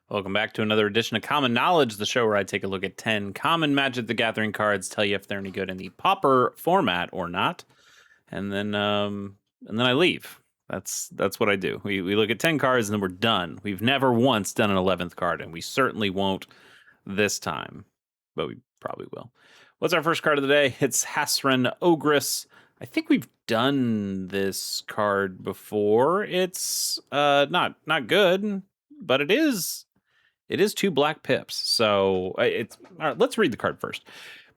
Welcome back to another edition of Common Knowledge, the show where I take a look at 10 common Magic the Gathering cards, tell you if they're any good in the Pauper format or not, and then I leave. That's what I do. We look at 10 cards and then we're done. We've never once done an 11th card, and we certainly won't this time, but we probably will. What's our first card of the day? It's Hasran Ogress. I think we've done this card before. It's not good, but it is 2 black pips. So it's all right. Let's read the card first.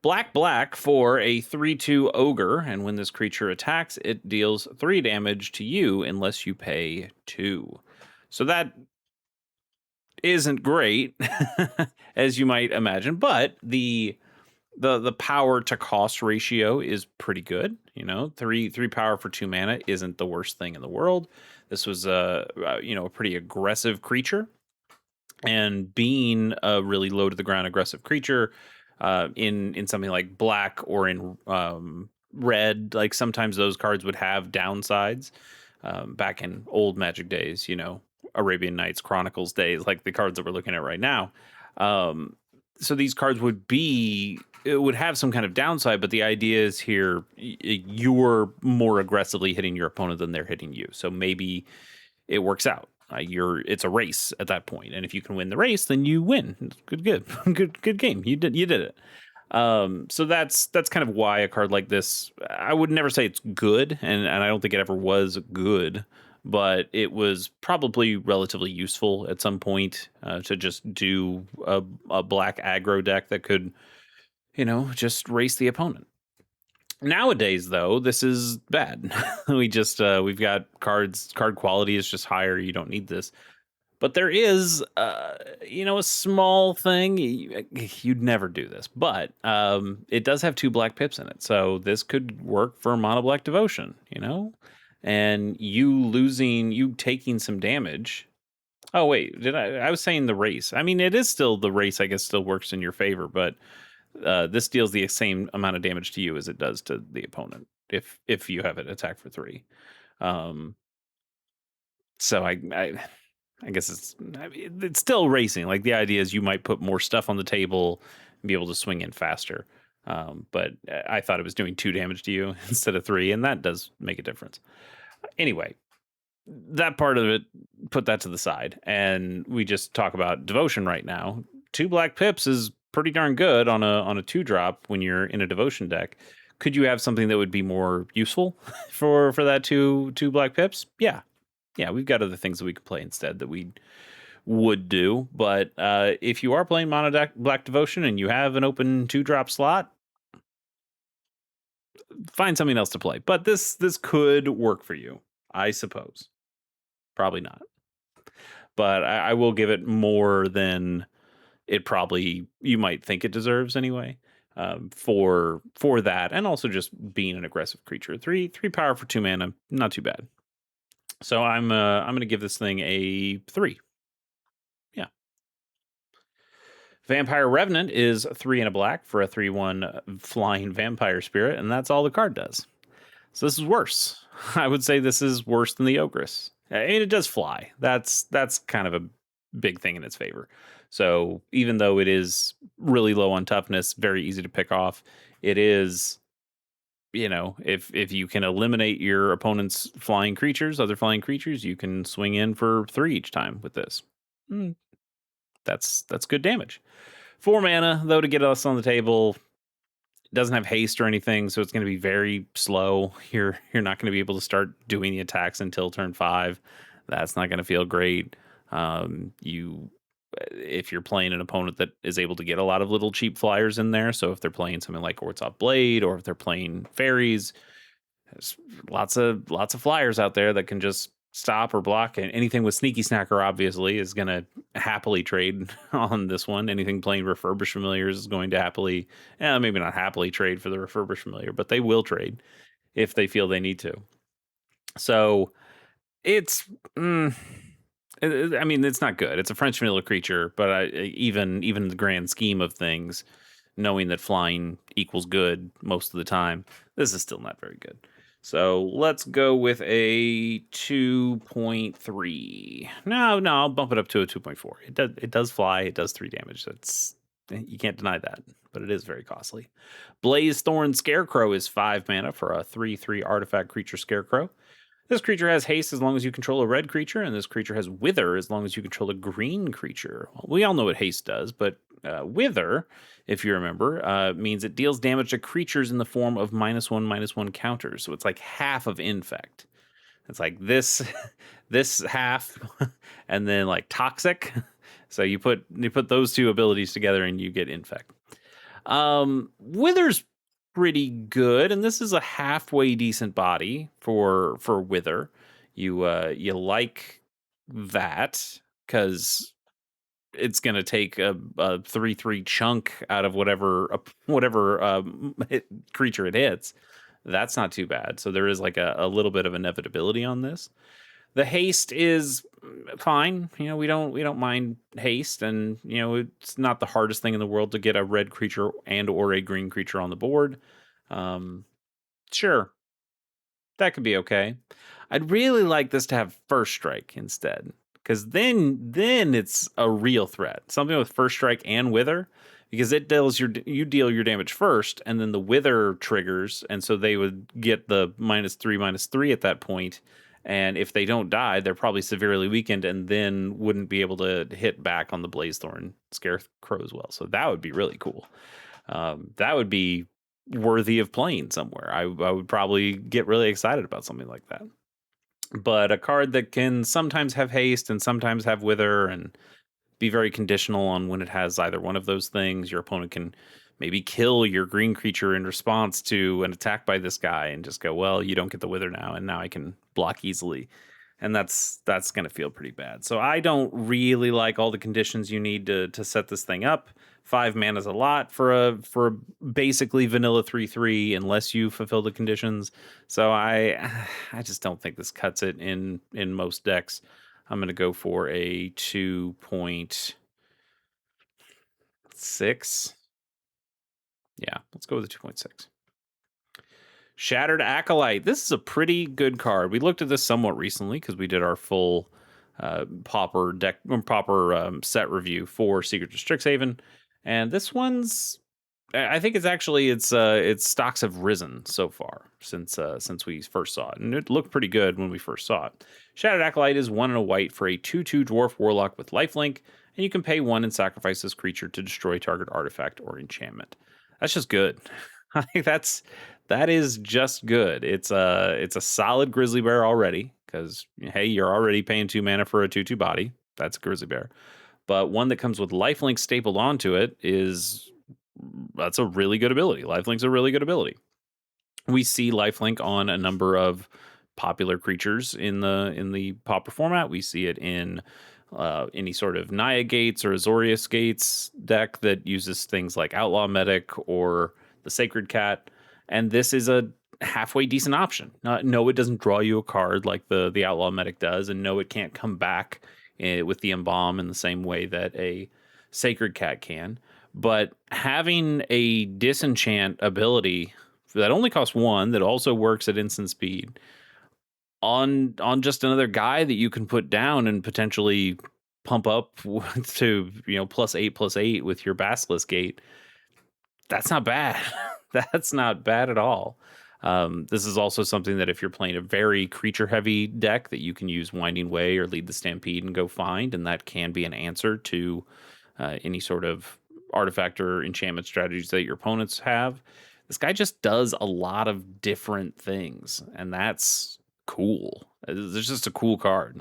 Black for a 3/2 ogre, and when this creature attacks, it deals 3 damage to you unless you pay 2. So that isn't great, as you might imagine, but the power to cost ratio is pretty good. You know, 3 power for 2 mana isn't the worst thing in the world. This was a pretty aggressive creature. And being a really low to the ground aggressive creature in something like black or in red, like sometimes those cards would have downsides back in old Magic days, Arabian Nights, Chronicles days, like the cards that we're looking at right now. So these cards would have some kind of downside, but the idea is here you're more aggressively hitting your opponent than they're hitting you. So maybe it works out. It's a race at that point, and if you can win the race, then you win. Good game. You did it. So that's kind of why a card like this, I would never say it's good, and I don't think it ever was good, but it was probably relatively useful at some point to just do a black aggro deck that could, just race the opponent. Nowadays, though, this is bad. We've got card quality is just higher. You don't need this. But there is, a small thing. You'd never do this, but it does have 2 black pips in it. So this could work for mono black devotion, and you taking some damage. Oh, wait, I was saying the race. I mean, it is still the race, I guess, still works in your favor, but this deals the same amount of damage to you as it does to the opponent if you have it attack for 3. So I guess it's still racing. Like the idea is you might put more stuff on the table and be able to swing in faster. But I thought it was doing 2 damage to you instead of 3, and that does make a difference. Anyway, that part of it, put that to the side, and we just talk about devotion right now. 2 black pips is pretty darn good on a 2-drop when you're in a devotion deck. Could you have something that would be more useful for that two black pips? Yeah, we've got other things that we could play instead that we would do. But if you are playing mono black devotion and you have an open 2-drop slot, find something else to play. But this could work for you, I suppose. Probably not, but I will give it more than it probably you might think it deserves anyway. For that, and also just being an aggressive creature. 3 power for 2 mana, not too bad. So I'm going to give this thing a 3. Yeah. Vampire Revenant is 3 and a black for a 3/1 flying vampire spirit, and that's all the card does. So this is worse. I would say this is worse than the Ogress. I mean, it does fly. That's kind of a big thing in its favor. So even though it is really low on toughness, very easy to pick off, it is, if you can eliminate your opponent's other flying creatures, you can swing in for 3 each time with this. That's good damage. 4 mana, though, to get us on the table. It doesn't have haste or anything, so it's going to be very slow. You're not going to be able to start doing the attacks until turn 5. That's not going to feel great. If you're playing an opponent that is able to get a lot of little cheap flyers in there, so if they're playing something like Ortsoff Blade, or if they're playing fairies, there's lots of flyers out there that can just stop or block. And anything with Sneaky Snacker obviously is going to happily trade on this one. Anything playing Refurbished Familiars is going to happily, maybe not happily trade for the Refurbished Familiar, but they will trade if they feel they need to. So it's it's not good. It's a French vanilla creature, but even in the grand scheme of things, knowing that flying equals good most of the time, this is still not very good. So let's go with a 2.3. No, I'll bump it up to a 2.4. It does fly. It does 3 damage. You can't deny that, but it is very costly. Blazethorn Scarecrow is 5 mana for a 3/3 artifact creature Scarecrow. This creature has haste as long as you control a red creature, and this creature has wither as long as you control a green creature. Well, we all know what haste does, but wither, if you remember, means it deals damage to creatures in the form of -1/-1 counters. So it's like half of infect. It's like this, this half, and then like toxic. So you put those two abilities together, and you get infect. Wither's pretty good, and this is a halfway decent body for Wither. You like that because it's going to take a 3/3 chunk out of whatever creature it hits. That's not too bad. So there is like a little bit of inevitability on this. The haste is fine. We don't mind haste, and it's not the hardest thing in the world to get a red creature and or a green creature on the board. Sure, that could be okay. I'd really like this to have first strike instead, because then it's a real threat. Something with first strike and wither, because it deals you deal your damage first, and then the wither triggers, and so they would get the -3/-3 at that point. And if they don't die, they're probably severely weakened, and then wouldn't be able to hit back on the Blazethorn Scarecrow as well. So that would be really cool. That would be worthy of playing somewhere. I would probably get really excited about something like that. But a card that can sometimes have haste and sometimes have wither and be very conditional on when it has either one of those things. Your opponent can maybe kill your green creature in response to an attack by this guy and just go, well, you don't get the wither now, and now I can block easily. And that's going to feel pretty bad. So I don't really like all the conditions you need to set this thing up. 5 mana is a lot for a basically vanilla 3/3 unless you fulfill the conditions. So I just don't think this cuts it in most decks. I'm going to go for a 2.6. Yeah, let's go with a 2.6. Shattered Acolyte. This is a pretty good card. We looked at this somewhat recently because we did our full Pauper set review for Secret of Strixhaven, and this one's. I think its stocks have risen so far since we first saw it, and it looked pretty good when we first saw it. Shattered Acolyte is 1 and a white for a 2/2 dwarf warlock with lifelink, and you can pay 1 and sacrifice this creature to destroy target artifact or enchantment. That's just good. I think that is just good. It's a solid grizzly bear already, because hey, you're already paying 2 mana for a 2/2 body. That's a grizzly bear. But one that comes with lifelink stapled onto it that's a really good ability. Lifelink's a really good ability. We see lifelink on a number of popular creatures in the Pauper format. We see it in any sort of Naya Gates or Azorius Gates deck that uses things like Outlaw Medic or the Sacred Cat, and this is a halfway decent option. No, it doesn't draw you a card like the Outlaw Medic does, and no, it can't come back with the Embalm in the same way that a Sacred Cat can. But having a disenchant ability that only costs 1, that also works at instant speed, on just another guy that you can put down and potentially pump up to +8/+8 with your Basilisk Gate, that's not bad. That's not bad at all. This is also something that if you're playing a very creature heavy deck, that you can use Winding Way or Lead the Stampede and go find, and that can be an answer to any sort of artifact or enchantment strategies that your opponents have. This guy just does a lot of different things, and that's cool. It's just a cool card.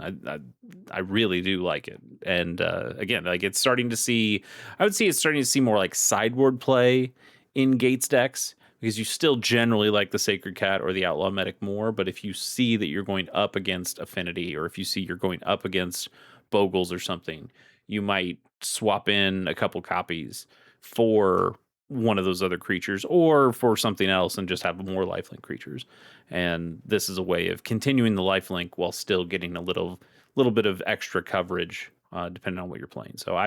I really do like it. And again, like it's starting to see, I would say it's starting to see more like sideboard play in Gates decks, because you still generally like the Sacred Cat or the Outlaw Medic more. But if you see that you're going up against Affinity, or if you see you're going up against Bogles or something, you might swap in a couple copies for one of those other creatures or for something else and just have more lifelink creatures. And this is a way of continuing the lifelink while still getting a little bit of extra coverage depending on what you're playing. So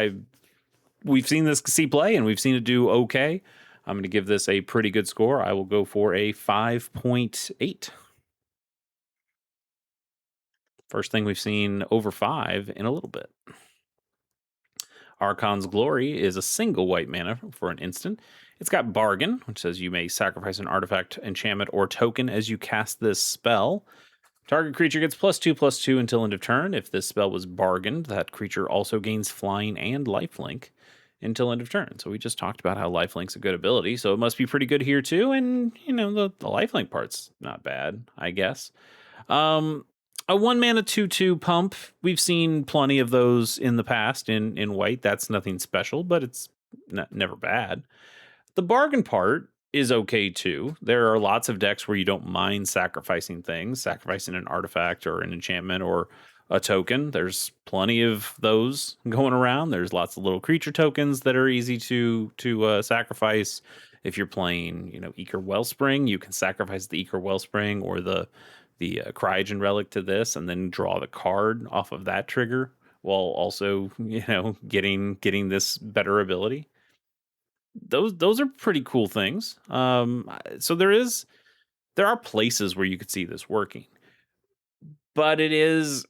we've seen this see play, and we've seen it do okay. I'm going to give this a pretty good score. I will go for a 5.8. First thing we've seen over 5 in a little bit. Archon's Glory is a single white mana for an instant. It's got Bargain, which says you may sacrifice an artifact, enchantment, or token as you cast this spell. Target creature gets +2/+2 until end of turn. If this spell was bargained, that creature also gains flying and lifelink until end of turn. So we just talked about how lifelink's a good ability, so it must be pretty good here too. And the lifelink part's not bad, I guess. A 1-mana 2/2 pump. We've seen plenty of those in the past in white. That's nothing special, but it's never bad. The bargain part is okay too. There are lots of decks where you don't mind sacrificing things, sacrificing an artifact or an enchantment or a token. There's plenty of those going around. There's lots of little creature tokens that are easy to sacrifice. If you're playing, Eager Wellspring, you can sacrifice the Eager Wellspring or the Cryogen Relic to this, and then draw the card off of that trigger, while also getting this better ability. Those are pretty cool things. So there are places where you could see this working, but it's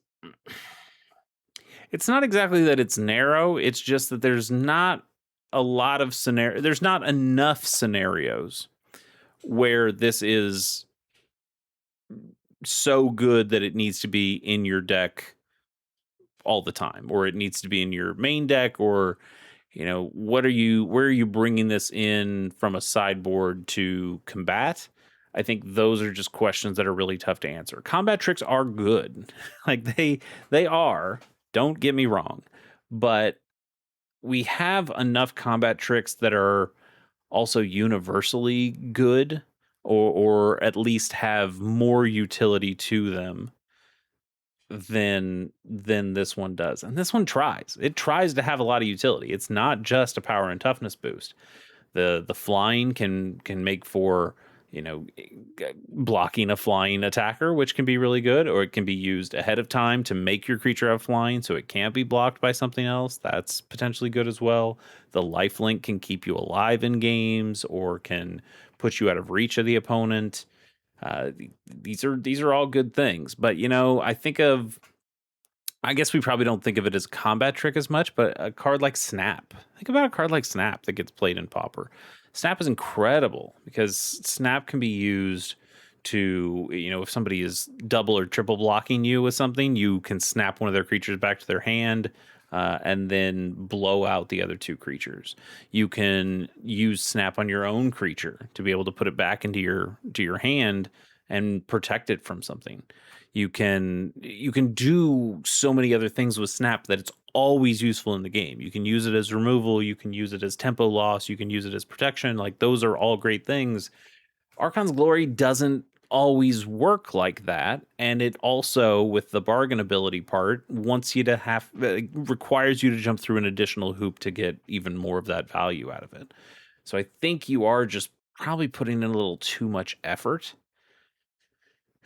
not exactly that it's narrow. It's just that there's not a lot of there's not enough scenarios where this is so good that it needs to be in your deck all the time, or it needs to be in your main deck, or where are you bringing this in from a sideboard to combat? I think those are just questions that are really tough to answer. Combat tricks are good. Like they are, don't get me wrong, but we have enough combat tricks that are also universally good, or at least have more utility to them than this one does. And this one tries. It tries to have a lot of utility. It's not just a power and toughness boost. The flying can make for blocking a flying attacker, which can be really good, or it can be used ahead of time to make your creature have flying so it can't be blocked by something else. That's potentially good as well. The lifelink can keep you alive in games, or can put you out of reach of the opponent. These are all good things, but I guess we probably don't think of it as a combat trick as much, but a card like Snap. Think about a card like Snap that gets played in Pauper. Snap is incredible because Snap can be used to, if somebody is double or triple blocking you with something, you can snap one of their creatures back to their hand, and then blow out the other 2 creatures. You can use Snap on your own creature to be able to put it back into your hand and protect it from something. You can do so many other things with Snap that it's always useful in the game. You can use it as removal, you can use it as tempo loss, you can use it as protection. Like, those are all great things. Archon's Glory doesn't always work like that, and it also, with the bargain ability part, requires you to jump through an additional hoop to get even more of that value out of it. So I think you are just probably putting in a little too much effort.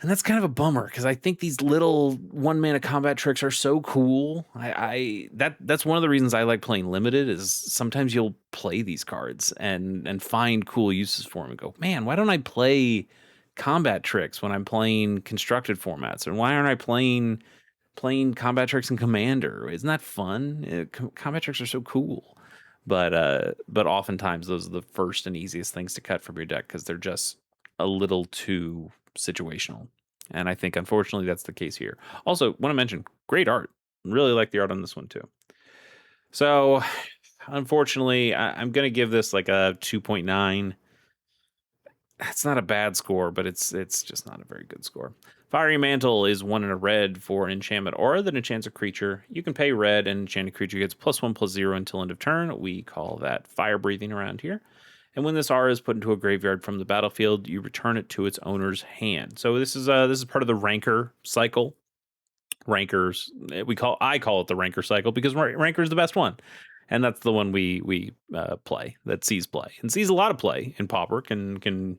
And that's kind of a bummer, because I think these little 1-mana combat tricks are so cool. That's one of the reasons I like playing limited, is sometimes you'll play these cards and find cool uses for them and go, man, why don't I play combat tricks when I'm playing constructed formats? And why aren't I playing combat tricks in Commander? Isn't that fun? Combat tricks are so cool. But oftentimes those are the first and easiest things to cut from your deck, because they're just a little too situational. And I think, unfortunately, that's the case here. Also, want to mention, great art. Really like the art on this one too. So, unfortunately, I'm going to give this like a 2.9. That's not a bad score, but it's just not a very good score. Fiery Mantle is 1 and a red for an enchantment aura that enchants a creature. You can pay red, and enchanted creature gets +1/+0 until end of turn. We call that fire breathing around here. And when this aura is put into a graveyard from the battlefield, you return it to its owner's hand. So this is part of the Ranker cycle. Rankers, I call it the Ranker cycle, because Ranker is the best one, and that's the one we play, that sees play and sees a lot of play in Pauper. Can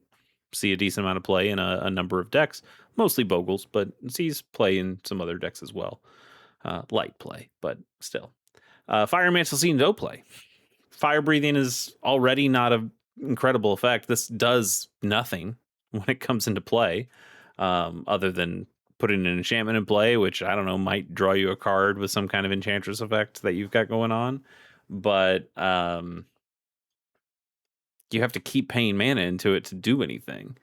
see a decent amount of play in a number of decks, mostly Bogles, but sees play in some other decks as well. Light play, but still. Fire Mantle sees no play. Fire breathing is already not an incredible effect. This does nothing when it comes into play, other than putting an enchantment in play, which I don't know, might draw you a card with some kind of enchantress effect that you've got going on. But you have to keep paying mana into it to do anything.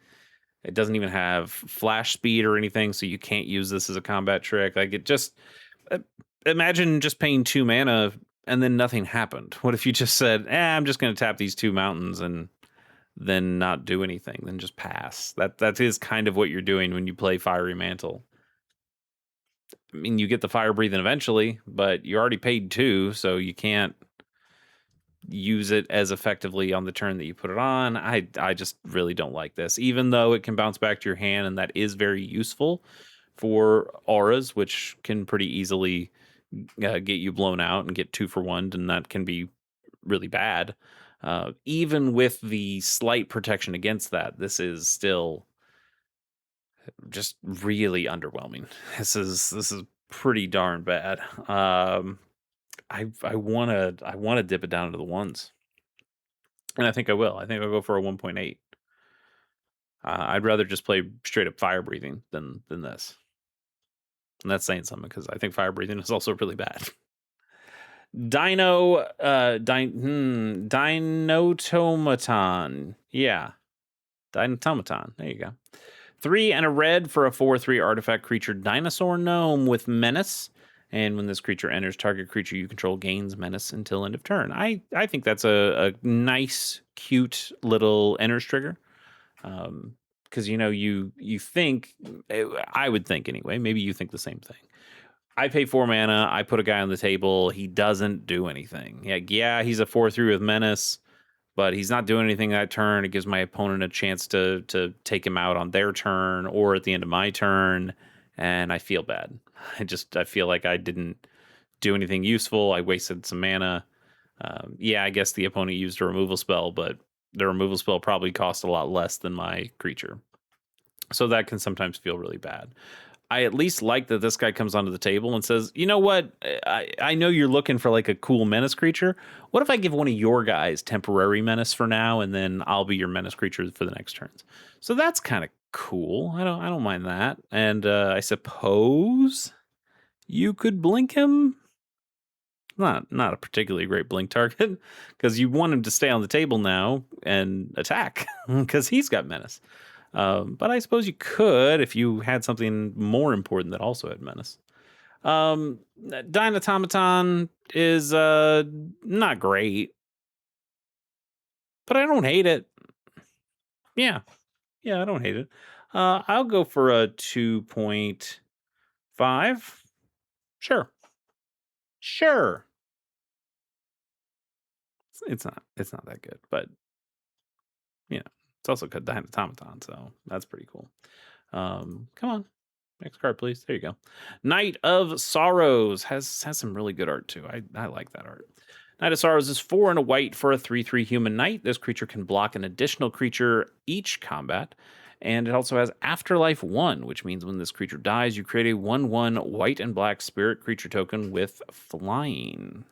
It doesn't even have flash speed or anything, so you can't use this as a combat trick. Like, it just imagine just paying 2 mana and then nothing happened. What if you just said, I'm just going to tap these 2 mountains and then not do anything, then just pass? That is kind of what you're doing when you play Fiery Mantle. I mean, you get the fire breathing eventually, but you already paid 2, so you can't use it as effectively on the turn that you put it on. I just really don't like this, even though it can bounce back to your hand, and that is very useful for auras, which can pretty easily get you blown out and get 2 for 1, and that can be really bad. Even with the slight protection against that, this is still just really underwhelming. This is pretty darn bad. I want to dip it down to the ones, and I think I will. I think I'll go for a 1.8. I'd rather just play straight up fire breathing than this, and that's saying something because I think fire breathing is also really bad. Dinotomaton. Yeah. Dinotomaton. There you go. 3 and a red for a 4/3 artifact creature, dinosaur gnome with menace. And when this creature enters, target creature you control gains menace until end of turn. I think that's a nice, cute little enters trigger. Because you think, I would think anyway, maybe you think the same thing. I pay 4 mana, I put a guy on the table, he doesn't do anything. Yeah, he's a 4/3 with menace, but he's not doing anything that turn. It gives my opponent a chance to take him out on their turn or at the end of my turn, and I feel bad. I feel like I didn't do anything useful. I wasted some mana. I guess the opponent used a removal spell, but the removal spell probably cost a lot less than my creature. So that can sometimes feel really bad. I at least like that this guy comes onto the table and says, you know what? I know you're looking for like a cool menace creature. What if I give one of your guys temporary menace for now, and then I'll be your menace creature for the next turns? So that's kind of cool. I don't mind that. And I suppose you could blink him. Not a particularly great blink target, because you want him to stay on the table now and attack because he's got menace. But I suppose you could if you had something more important that also had menace. Dinotomaton is not great, but I don't hate it. Yeah, I don't hate it. I'll go for a 2.5. Sure. It's not that good, but it's also got Dinotomaton, so that's pretty cool. Come on. Next card, please. There you go. Knight of Sorrows has some really good art, too. I like that art. Knight of Sorrows is 4 and a white for a 3/3 human knight. This creature can block an additional creature each combat. And it also has Afterlife 1, which means when this creature dies, you create a 1/1 white and black spirit creature token with flying.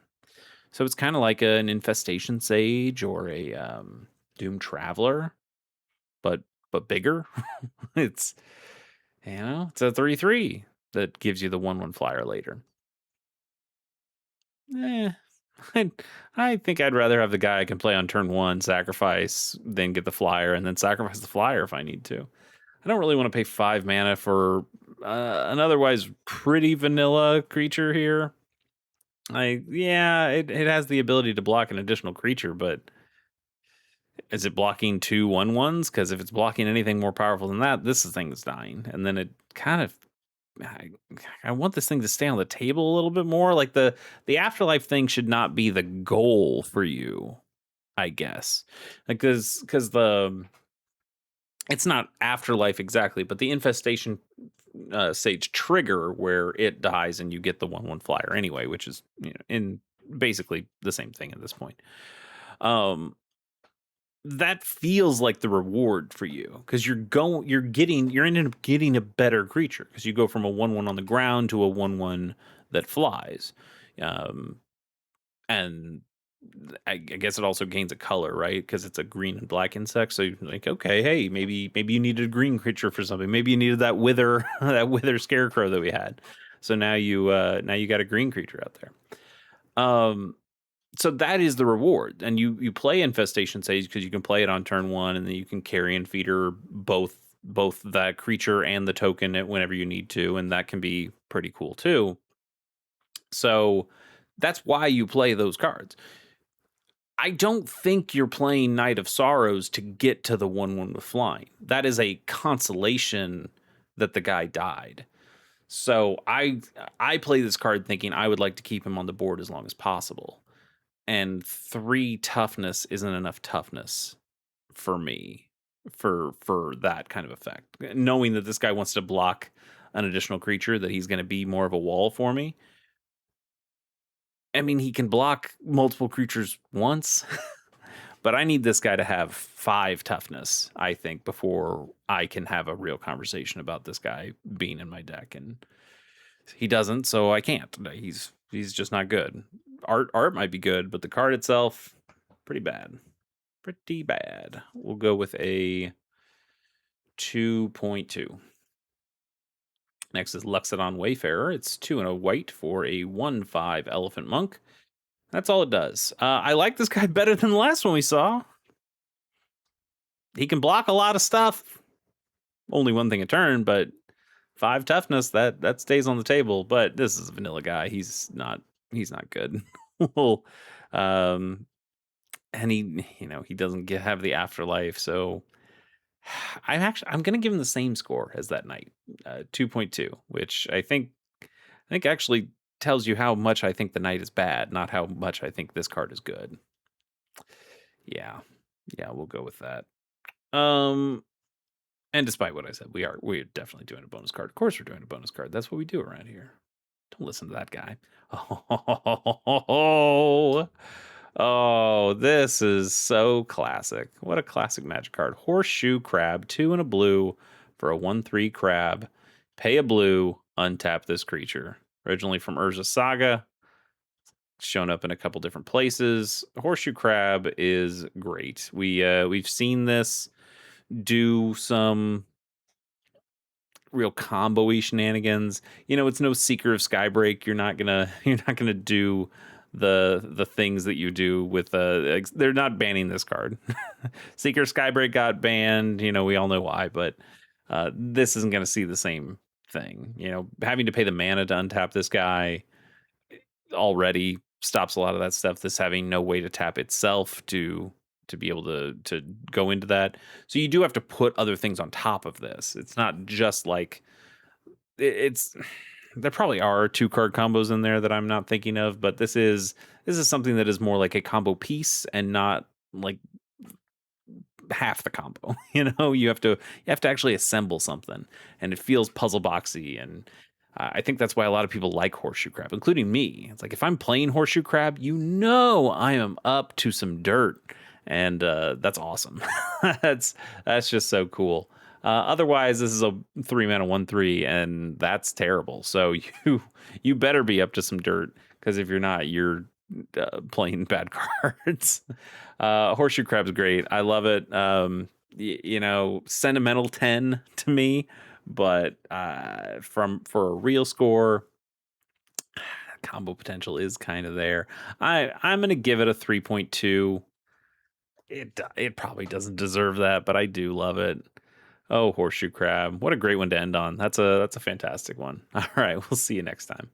So it's kind of like an Infestation Sage or a Doom Traveler, but bigger. It's it's a 3/3 that gives you the 1/1 flyer later. I think I'd rather have the guy I can play on turn 1, sacrifice, then get the flyer, and then sacrifice the flyer if I need to. I don't really want to pay 5 mana for an otherwise pretty vanilla creature here. It has the ability to block an additional creature, but is it blocking 2 1/1s? Because if it's blocking anything more powerful than that, this thing is dying. And then it kind of, I want this thing to stay on the table a little bit more. Like the afterlife thing should not be the goal for you, I guess. Like because it's not afterlife exactly, but the infestation sage trigger where it dies and you get the 1/1 flyer anyway, which is in basically the same thing at this point. That feels like the reward for you because you're ending up getting a better creature because you go from a 1/1 on the ground to a 1/1 that flies, and I guess it also gains a color, right? Because it's a green and black insect. So you're like, okay, hey, maybe you needed a green creature for something. Maybe you needed that wither that wither scarecrow that we had. So now you got a green creature out there. So that is the reward, and you play Infestation Sage because you can play it on turn one, and then you can carry and feeder both that creature and the token whenever you need to, and that can be pretty cool too. So that's why you play those cards. I don't think you're playing Knight of Sorrows to get to the 1/1 with flying. That is a consolation that the guy died. So I play this card thinking I would like to keep him on the board as long as possible. And 3 toughness isn't enough toughness for me for that kind of effect. Knowing that this guy wants to block an additional creature, that he's going to be more of a wall for me. I mean, he can block multiple creatures once, but I need this guy to have 5 toughness, I think, before I can have a real conversation about this guy being in my deck. And he doesn't, so I can't. He's just not good. Art might be good, but the card itself, pretty bad. Pretty bad. We'll go with a 2.2. Next is Loxodon Wayfarer. It's 2 and a white for a 1/5 Elephant Monk. That's all it does. I like this guy better than the last one we saw. He can block a lot of stuff. Only one thing a turn, but 5 toughness, that stays on the table. But this is a vanilla guy. He's not good. Well, and he doesn't have the afterlife, so I'm gonna give him the same score as that knight, 2.2, which I think actually tells you how much I think the knight is bad, not how much I think this card is good. Yeah, we'll go with that. And despite what I said, we're definitely doing a bonus card. Of course, we're doing a bonus card. That's what we do around here. Don't listen to that guy. Oh, this is so classic. What a classic Magic card. Horseshoe Crab, 2 and a blue for a 1/3 crab. Pay a blue, untap this creature. Originally from Urza Saga. Shown up in a couple different places. Horseshoe Crab is great. We've seen this do some real combo-y shenanigans. It's no Seeker of Skybreak. You're not gonna do the things that you do with they're not banning this card. Seeker Skybreak got banned. We all know why, but this isn't gonna see the same thing. Having to pay the mana to untap this guy already stops a lot of that stuff. This having no way to tap itself to be able to go into that. So you do have to put other things on top of this. It's not just like it's there probably are 2 card combos in there that I'm not thinking of, but this is something that is more like a combo piece and not like half the combo. You have to actually assemble something, and it feels puzzle boxy. And I think that's why a lot of people like Horseshoe Crab, including me. It's like if I'm playing Horseshoe Crab, I am up to some dirt, and that's awesome. that's just so cool. Otherwise, this is a 3 mana 1/3, and that's terrible. So you better be up to some dirt, because if you're not, you're playing bad cards. Horseshoe Crab's great. I love it. Sentimental 10 to me, but for a real score, combo potential is kind of there. I'm gonna give it a 3.2. It probably doesn't deserve that, but I do love it. Oh, Horseshoe Crab. What a great one to end on. That's a fantastic one. All right, we'll see you next time.